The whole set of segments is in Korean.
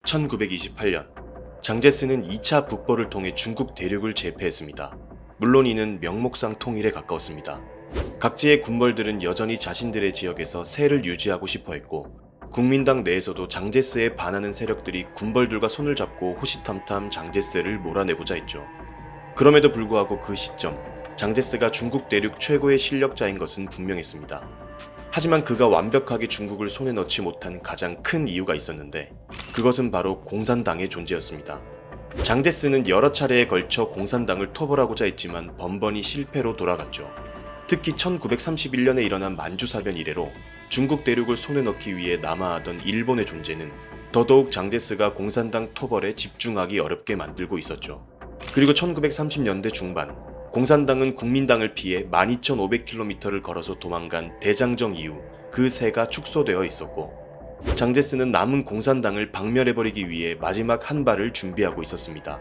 1928년 장제스는 2차 북벌을 통해 중국 대륙을 제패했습니다. 물론 이는 명목상 통일에 가까웠습니다. 각지의 군벌들은 여전히 자신들의 지역에서 세를 유지하고 싶어 했고, 국민당 내에서도 장제스에 반하는 세력들이 군벌들과 손을 잡고 호시탐탐 장제스를 몰아내고자 했죠. 그럼에도 불구하고 그 시점, 장제스가 중국 대륙 최고의 실력자인 것은 분명했습니다. 하지만 그가 완벽하게 중국을 손에 넣지 못한 가장 큰 이유가 있었는데, 그것은 바로 공산당의 존재였습니다. 장제스는 여러 차례에 걸쳐 공산당을 토벌하고자 했지만 번번이 실패로 돌아갔죠. 특히 1931년에 일어난 만주사변 이래로 중국 대륙을 손에 넣기 위해 남하하던 일본의 존재는 더더욱 장제스가 공산당 토벌에 집중하기 어렵게 만들고 있었죠. 그리고 1930년대 중반, 공산당은 국민당을 피해 12,500km를 걸어서 도망간 대장정 이후 그 세가 축소되어 있었고, 장제스는 남은 공산당을 박멸해버리기 위해 마지막 한 발을 준비하고 있었습니다.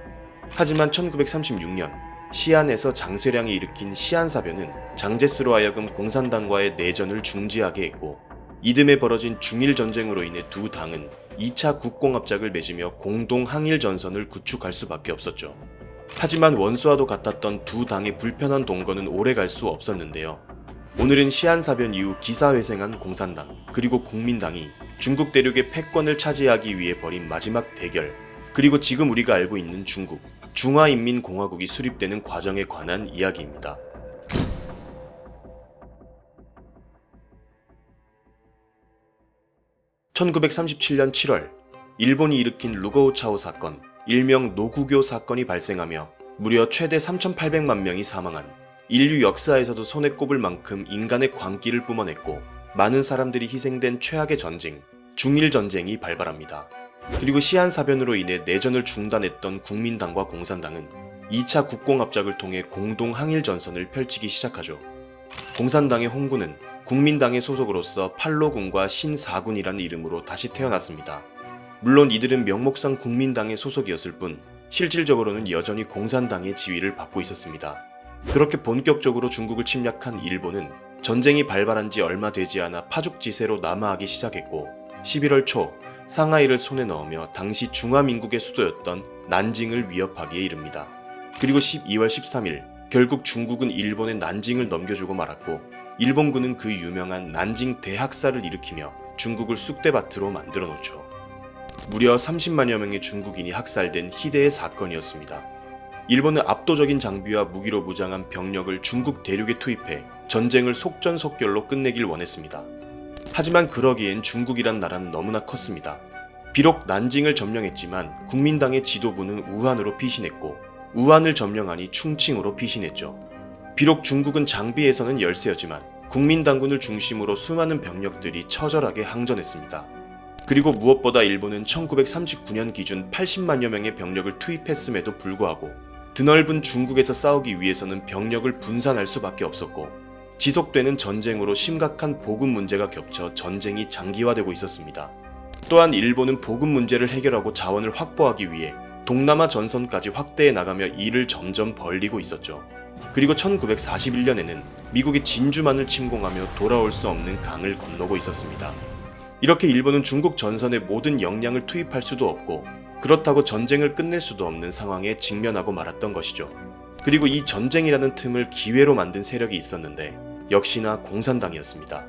하지만 1936년 시안에서 장쇠량이 일으킨 시안사변은 장제스로 하여금 공산당과의 내전을 중지하게 했고, 이듬해 벌어진 중일전쟁으로 인해 두 당은 2차 국공합작을 맺으며 공동 항일전선을 구축할 수밖에 없었죠. 하지만 원수와도 같았던 두 당의 불편한 동거는 오래 갈 수 없었는데요. 오늘은 시안사변 이후 기사회생한 공산당 그리고 국민당이 중국 대륙의 패권을 차지하기 위해 벌인 마지막 대결, 그리고 지금 우리가 알고 있는 중국 중화인민공화국이 수립되는 과정에 관한 이야기입니다. (1937년 7월) 일본이 일으킨 루거우차오 사건, 일명 노구교 사건이 발생하며 무려 최대 3,800만 명이 사망한, 인류 역사에서도 손에 꼽을 만큼 인간의 광기를 뿜어냈고 많은 사람들이 희생된 최악의 전쟁, 중일전쟁이 발발합니다. 그리고 시안사변으로 인해 내전을 중단했던 국민당과 공산당은 2차 국공합작을 통해 공동 항일전선을 펼치기 시작하죠. 공산당의 홍군은 국민당의 소속으로서 팔로군과 신사군이라는 이름으로 다시 태어났습니다. 물론 이들은 명목상 국민당의 소속이었을 뿐 실질적으로는 여전히 공산당의 지위를 받고 있었습니다. 그렇게 본격적으로 중국을 침략한 일본은 전쟁이 발발한 지 얼마 되지 않아 파죽지세로 남하하기 시작했고, 11월 초 상하이를 손에 넣으며 당시 중화민국의 수도였던 난징을 위협하기에 이릅니다. 그리고 12월 13일 결국 중국은 일본의 난징을 넘겨주고 말았고, 일본군은 그 유명한 난징 대학살을 일으키며 중국을 쑥대밭으로 만들어 놓죠. 무려 30만여 명의 중국인이 학살된 희대의 사건이었습니다. 일본은 압도적인 장비와 무기로 무장한 병력을 중국 대륙에 투입해 전쟁을 속전속결로 끝내길 원했습니다. 하지만 그러기엔 중국이란 나라는 너무나 컸습니다. 비록 난징을 점령했지만 국민당의 지도부는 우한으로 피신했고, 우한을 점령하니 충칭으로 피신했죠. 비록 중국은 장비에서는 열세였지만 국민당군을 중심으로 수많은 병력들이 처절하게 항전했습니다. 그리고 무엇보다 일본은 1939년 기준 80만여 명의 병력을 투입했음에도 불구하고 드넓은 중국에서 싸우기 위해서는 병력을 분산할 수밖에 없었고, 지속되는 전쟁으로 심각한 보급 문제가 겹쳐 전쟁이 장기화되고 있었습니다. 또한 일본은 보급 문제를 해결하고 자원을 확보하기 위해 동남아 전선까지 확대해 나가며 일을 점점 벌리고 있었죠. 그리고 1941년에는 미국이 진주만을 침공하며 돌아올 수 없는 강을 건너고 있었습니다. 이렇게 일본은 중국 전선에 모든 역량을 투입할 수도 없고, 그렇다고 전쟁을 끝낼 수도 없는 상황에 직면하고 말았던 것이죠. 그리고 이 전쟁이라는 틈을 기회로 만든 세력이 있었는데 역시나 공산당이었습니다.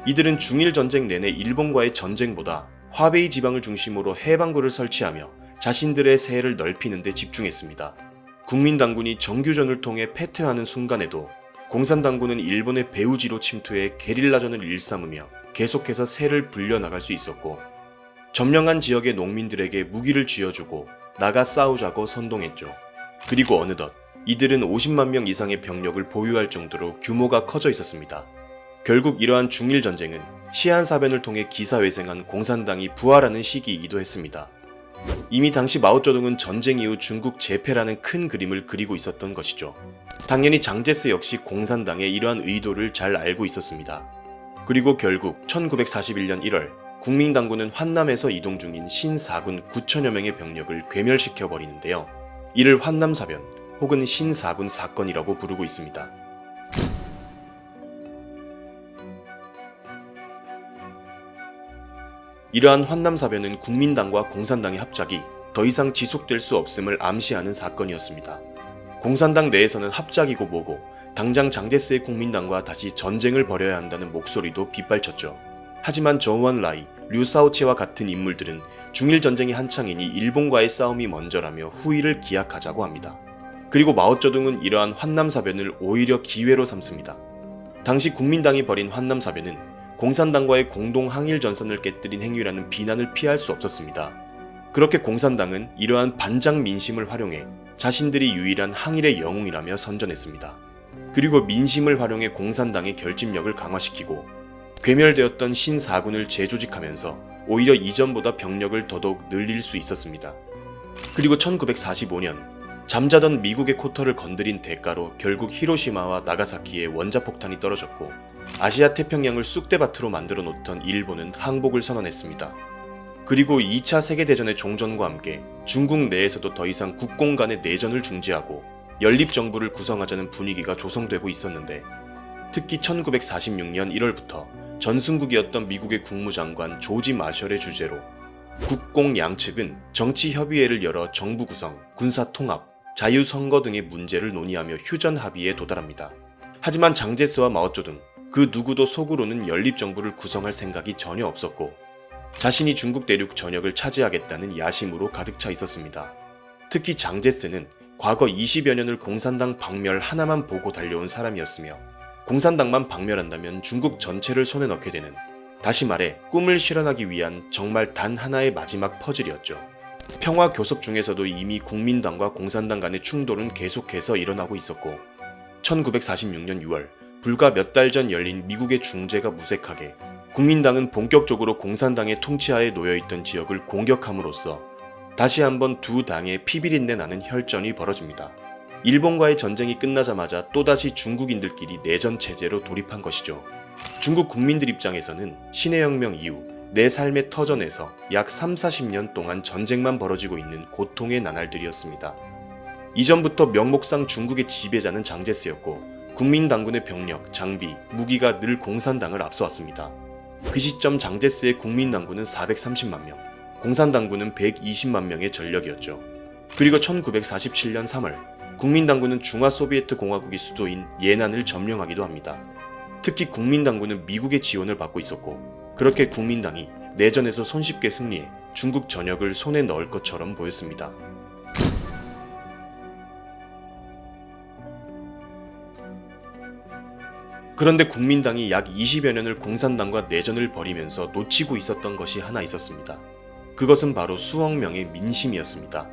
이들은 중일전쟁 내내 일본과의 전쟁보다 화베이 지방을 중심으로 해방구를 설치하며 자신들의 세를 넓히는 데 집중했습니다. 국민당군이 정규전을 통해 패퇴하는 순간에도 공산당군은 일본의 배후지로 침투해 게릴라전을 일삼으며 계속해서 세를 불려나갈 수 있었고, 점령한 지역의 농민들에게 무기를 쥐어주고 나가 싸우자고 선동했죠. 그리고 어느덧 이들은 50만 명 이상의 병력을 보유할 정도로 규모가 커져 있었습니다. 결국 이러한 중일전쟁은 시안사변을 통해 기사회생한 공산당이 부활하는 시기이기도 했습니다. 이미 당시 마오쩌둥은 전쟁 이후 중국 재패라는 큰 그림을 그리고 있었던 것이죠. 당연히 장제스 역시 공산당의 이러한 의도를 잘 알고 있었습니다. 그리고 결국 1941년 1월 국민당군은 환남에서 이동 중인 신사군 9천여 명의 병력을 괴멸시켜 버리는데요. 이를 환남사변 혹은 신사군 사건이라고 부르고 있습니다. 이러한 환남사변은 국민당과 공산당의 합작이 더 이상 지속될 수 없음을 암시하는 사건이었습니다. 공산당 내에서는 합작이고 뭐고 당장 장제스의 국민당과 다시 전쟁을 벌여야 한다는 목소리도 빗발쳤죠. 하지만 저우완라이, 류사오치와 같은 인물들은 중일 전쟁이 한창이니 일본과의 싸움이 먼저라며 후위를 기약하자고 합니다. 그리고 마오쩌둥은 이러한 환남사변을 오히려 기회로 삼습니다. 당시 국민당이 벌인 환남사변은 공산당과의 공동 항일 전선을 깨뜨린 행위라는 비난을 피할 수 없었습니다. 그렇게 공산당은 이러한 반장 민심을 활용해 자신들이 유일한 항일의 영웅이라며 선전했습니다. 그리고 민심을 활용해 공산당의 결집력을 강화시키고 괴멸되었던 신사군을 재조직하면서 오히려 이전보다 병력을 더더욱 늘릴 수 있었습니다. 그리고 1945년 잠자던 미국의 코터를 건드린 대가로 결국 히로시마와 나가사키에 원자폭탄이 떨어졌고 아시아 태평양을 쑥대밭으로 만들어 놓던 일본은 항복을 선언했습니다. 그리고 2차 세계대전의 종전과 함께 중국 내에서도 더 이상 국공 간의 내전을 중지하고 연립정부를 구성하자는 분위기가 조성되고 있었는데, 특히 1946년 1월부터 전순국이었던 미국의 국무장관 조지 마셜의 주재로 국공 양측은 정치협의회를 열어 정부 구성, 군사통합, 자유선거 등의 문제를 논의하며 휴전 합의에 도달합니다. 하지만 장제스와 마오쩌둥 그 누구도 속으로는 연립정부를 구성할 생각이 전혀 없었고 자신이 중국 대륙 전역을 차지하겠다는 야심으로 가득 차 있었습니다. 특히 장제스는 과거 20여 년을 공산당 박멸 하나만 보고 달려온 사람이었으며 공산당만 박멸한다면 중국 전체를 손에 넣게 되는, 다시 말해 꿈을 실현하기 위한 정말 단 하나의 마지막 퍼즐이었죠. 평화 교섭 중에서도 이미 국민당과 공산당 간의 충돌은 계속해서 일어나고 있었고 1946년 6월 불과 몇 달 전 열린 미국의 중재가 무색하게 국민당은 본격적으로 공산당의 통치하에 놓여있던 지역을 공격함으로써 다시 한번 두 당의 피비린내 나는 혈전이 벌어집니다. 일본과의 전쟁이 끝나자마자 또다시 중국인들끼리 내전 체제로 돌입한 것이죠. 중국 국민들 입장에서는 신해혁명 이후 내 삶의 터전에서 약 30-40년 동안 전쟁만 벌어지고 있는 고통의 나날들이었습니다. 이전부터 명목상 중국의 지배자는 장제스였고 국민당군의 병력, 장비, 무기가 늘 공산당을 앞서왔습니다. 그 시점 장제스의 국민당군은 430만 명, 공산당군은 120만 명의 전력이었죠. 그리고 1947년 3월 국민당군은 중화소비에트 공화국의 수도인 예난을 점령하기도 합니다. 특히 국민당군은 미국의 지원을 받고 있었고 그렇게 국민당이 내전에서 손쉽게 승리해 중국 전역을 손에 넣을 것처럼 보였습니다. 그런데 국민당이 약 20여 년을 공산당과 내전을 벌이면서 놓치고 있었던 것이 하나 있었습니다. 그것은 바로 수억 명의 민심이었습니다.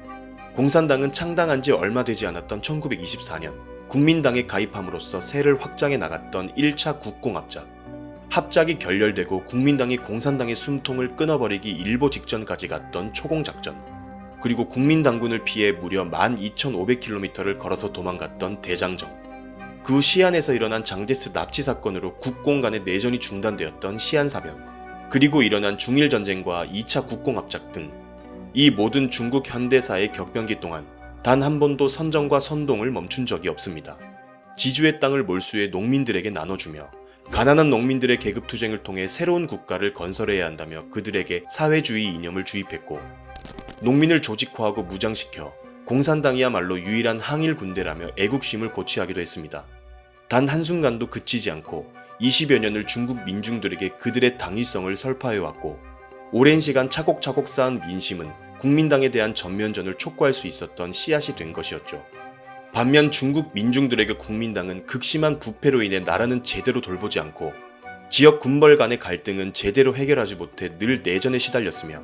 공산당은 창당한 지 얼마 되지 않았던 1924년 국민당에 가입함으로써 세를 확장해 나갔던 1차 국공합작. 합작이 결렬되고 국민당이 공산당의 숨통을 끊어버리기 일보 직전까지 갔던 초공작전. 그리고 국민당군을 피해 무려 12,500km를 걸어서 도망갔던 대장정. 그 후 시안에서 일어난 장제스 납치 사건으로 국공 간의 내전이 중단되었던 시안사변. 그리고 일어난 중일전쟁과 2차 국공합작 등 이 모든 중국 현대사의 격변기 동안 단 한 번도 선정과 선동을 멈춘 적이 없습니다. 지주의 땅을 몰수해 농민들에게 나눠주며 가난한 농민들의 계급투쟁을 통해 새로운 국가를 건설해야 한다며 그들에게 사회주의 이념을 주입했고 농민을 조직화하고 무장시켜 공산당이야말로 유일한 항일 군대라며 애국심을 고취하기도 했습니다. 단 한순간도 그치지 않고 20여 년을 중국 민중들에게 그들의 당위성을 설파해왔고 오랜 시간 차곡차곡 쌓은 민심은 국민당에 대한 전면전을 촉구할 수 있었던 씨앗이 된 것이었죠. 반면 중국 민중들에게 국민당은 극심한 부패로 인해 나라는 제대로 돌보지 않고 지역 군벌 간의 갈등은 제대로 해결하지 못해 늘 내전에 시달렸으며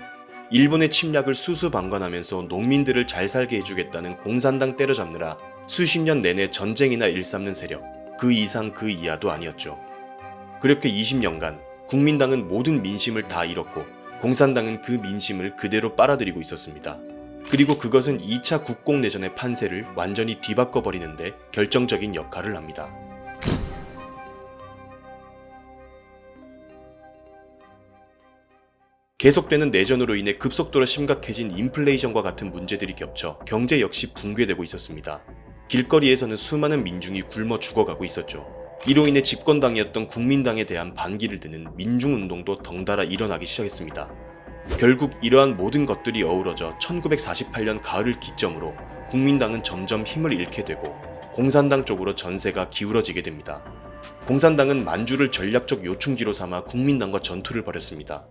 일본의 침략을 수수방관하면서 농민들을 잘 살게 해주겠다는 공산당 때려잡느라 수십 년 내내 전쟁이나 일삼는 세력, 그 이상 그 이하도 아니었죠. 그렇게 20년간 국민당은 모든 민심을 다 잃었고 공산당은 그 민심을 그대로 빨아들이고 있었습니다. 그리고 그것은 2차 국공내전의 판세를 완전히 뒤바꿔버리는데 결정적인 역할을 합니다. 계속되는 내전으로 인해 급속도로 심각해진 인플레이션과 같은 문제들이 겹쳐 경제 역시 붕괴되고 있었습니다. 길거리에서는 수많은 민중이 굶어 죽어가고 있었죠. 이로 인해 집권당이었던 국민당에 대한 반기를 드는 민중운동도 덩달아 일어나기 시작했습니다. 결국 이러한 모든 것들이 어우러져 1948년 가을을 기점으로 국민당은 점점 힘을 잃게 되고 공산당 쪽으로 전세가 기울어지게 됩니다. 공산당은 만주를 전략적 요충지로 삼아 국민당과 전투를 벌였습니다.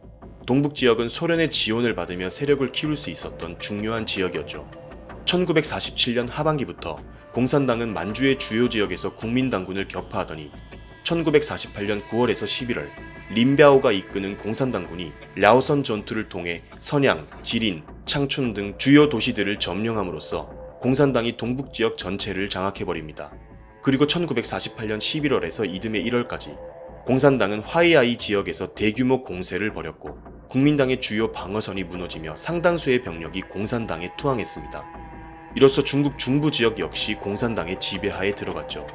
동북 지역은 소련의 지원을 받으며 세력을 키울 수 있었던 중요한 지역이었죠. 1947년 하반기부터 공산당은 만주의 주요 지역에서 국민당군을 격파하더니 1948년 9월에서 11월 린비아오가 이끄는 공산당군이 랴오선 전투를 통해 선양, 지린, 창춘 등 주요 도시들을 점령함으로써 공산당이 동북 지역 전체를 장악해버립니다. 그리고 1948년 11월에서 이듬해 1월까지 공산당은 화이아이 지역에서 대규모 공세를 벌였고 국민당의 주요 방어선이 무너지며 상당수의 병력이 공산당에 투항했습니다. 이로써 중국 중부 지역 역시 공산당의 지배하에 들어갔죠.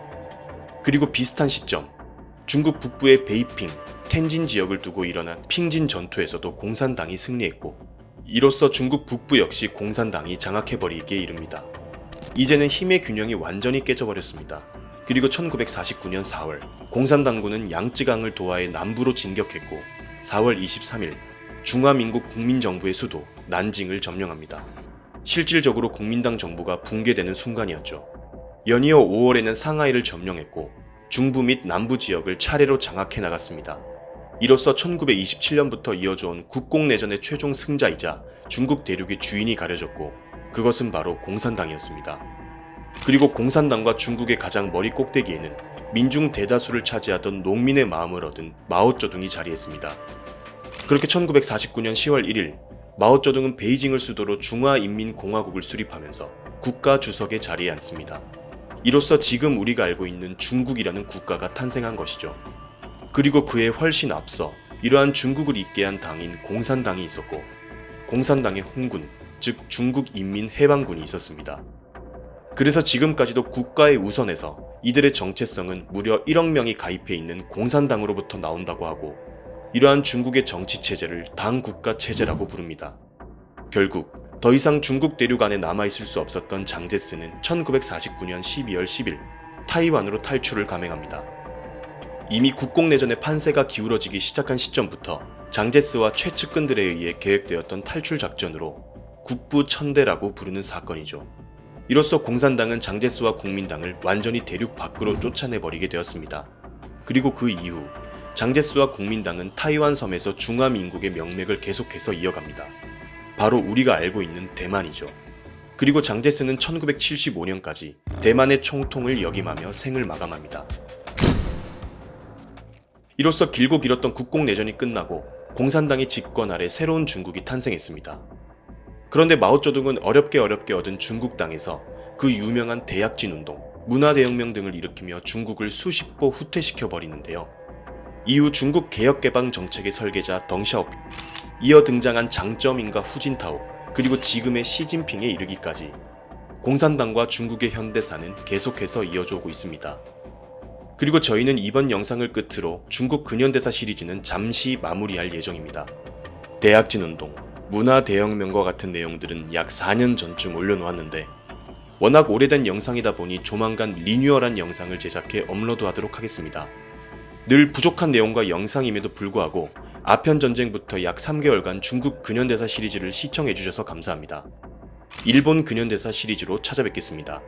그리고 비슷한 시점, 중국 북부의 베이핑, 텐진 지역을 두고 일어난 핑진 전투에서도 공산당이 승리했고 이로써 중국 북부 역시 공산당이 장악해버리기에 이릅니다. 이제는 힘의 균형이 완전히 깨져버렸습니다. 그리고 1949년 4월 공산당군은 양쯔강을 도하해 남부로 진격했고 4월 23일 중화민국 국민정부의 수도 난징을 점령합니다. 실질적으로 국민당 정부가 붕괴되는 순간이었죠. 연이어 5월에는 상하이를 점령했고 중부 및 남부 지역을 차례로 장악해 나갔습니다. 이로써 1927년부터 이어져온 국공내전의 최종 승자이자 중국 대륙의 주인이 가려졌고 그것은 바로 공산당이었습니다. 그리고 공산당과 중국의 가장 머리 꼭대기에는 민중 대다수를 차지하던 농민의 마음을 얻은 마오쩌둥이 자리했습니다. 그렇게 1949년 10월 1일 마오쩌둥은 베이징을 수도로 중화인민공화국을 수립하면서 국가 주석의 자리에 앉습니다. 이로써 지금 우리가 알고 있는 중국이라는 국가가 탄생한 것이죠. 그리고 그에 훨씬 앞서 이러한 중국을 잇게 한 당인 공산당이 있었고 공산당의 홍군, 즉 중국인민해방군이 있었습니다. 그래서 지금까지도 국가의 우선에서 이들의 정체성은 무려 1억 명이 가입해 있는 공산당으로부터 나온다고 하고 이러한 중국의 정치체제를 당국가체제라고 부릅니다. 결국 더 이상 중국 대륙 안에 남아있을 수 없었던 장제스는 1949년 12월 10일 타이완으로 탈출을 감행합니다. 이미 국공내전의 판세가 기울어지기 시작한 시점부터 장제스와 최측근들에 의해 계획되었던 탈출 작전으로 국부천대라고 부르는 사건이죠. 이로써 공산당은 장제스와 국민당을 완전히 대륙 밖으로 쫓아내버리게 되었습니다. 그리고 그 이후 장제스와 국민당은 타이완 섬에서 중화민국의 명맥을 계속해서 이어갑니다. 바로 우리가 알고 있는 대만이죠. 그리고 장제스는 1975년까지 대만의 총통을 역임하며 생을 마감합니다. 이로써 길고 길었던 국공내전이 끝나고 공산당의 집권 아래 새로운 중국이 탄생했습니다. 그런데 마오쩌둥은 어렵게 얻은 중국 땅에서 그 유명한 대약진 운동, 문화대혁명 등을 일으키며 중국을 수십 보 후퇴시켜버리는데요. 이후 중국 개혁개방 정책의 설계자 덩샤오핑, 이어 등장한 장쩌민과 후진타오, 그리고 지금의 시진핑에 이르기까지 공산당과 중국의 현대사는 계속해서 이어져 오고 있습니다. 그리고 저희는 이번 영상을 끝으로 중국 근현대사 시리즈는 잠시 마무리할 예정입니다. 대약진 운동, 문화대혁명과 같은 내용들은 약 4년 전쯤 올려놓았는데 워낙 오래된 영상이다 보니 조만간 리뉴얼한 영상을 제작해 업로드하도록 하겠습니다. 늘 부족한 내용과 영상임에도 불구하고 아편전쟁부터 약 3개월간 중국 근현대사 시리즈를 시청해주셔서 감사합니다. 일본 근현대사 시리즈로 찾아뵙겠습니다.